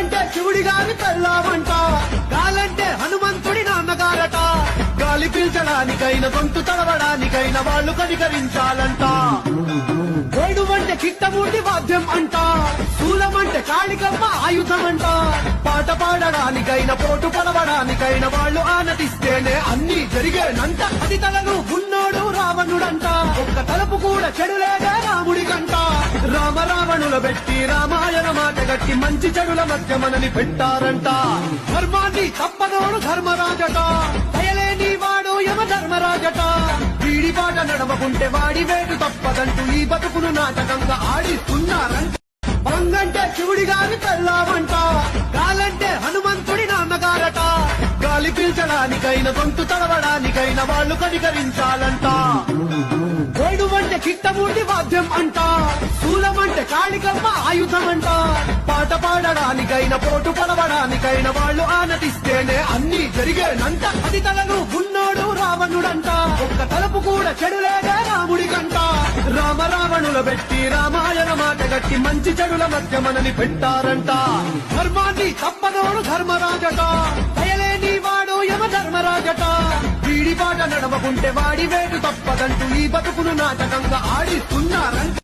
రంగంటే శివుడి గారి పెళ్ళామంట, గాలంటే హనుమంతుడి నాన్నగారట. గాలి పీల్చడానికైన గొంతు తడవడానికైన వాళ్ళు కనికరించాలంట. వేడువంటే కిట్టమూర్తి వాద్యం అంట, శూలమంటే కాళికమ్మ ఆయుధం అంట. పాట పాడడానికైన పోటు పడవడానికైన వాళ్ళు ఆనతిస్తేనే అన్ని జరిగేనంట. అది తలను ఉన్నోడు రావణుడంట, ఒక్క తలుపు కూడా చెడులేదే రాముడికంట. రామ రావణుల పెట్టి రామాయణ మాట గట్టి మంచి చెడుల మధ్య మనని పెట్టారంట. ధర్మాన్ని తప్పనోడు ధర్మరాజట, దయలేని వాడు యమ ధర్మరాజట. వీడి పాట నడవకుంటే వాడి వేటు తప్పదంటూ ఈ బతుకును నాటకంగా ఆడిస్తున్నారంట. బంగంటే శివుడి గారి పెళ్ళామంట, గాలంటే హనుమంతుడి నాన్నగారట. గాలి పీల్చడానికైన గొంతు తడవడానికైన వాళ్ళు కనికరించాలంట. వేడువంటే కిట్టమూర్తి వాద్యం అంట, శూలమంటే కాళికమ్మ ఆయుధం అంట. పాట పాడడానికైన పోటు పడవడానికైన వాళ్ళు ఆనతిస్తేనే అన్ని జరిగేనంట. అది తలను ఉన్నోడు రావణుడంట, ఒక్క తలుపు కూడా చెడులేదే రాముడికంట. రామ రావణుల పెట్టి రామాయణ మాట గట్టి మంచి చెడుల మధ్య మనని పెట్టారంట. ధర్మాన్ని తప్పనోడు ధర్మరాజట, దయలేని వాడు యమ ధర్మరాజట. వీడి పాట నడవకుంటే వాడి వేటు తప్పదంటూ ఈ బతుకును నాటకంగా ఆడిస్తున్నారంట.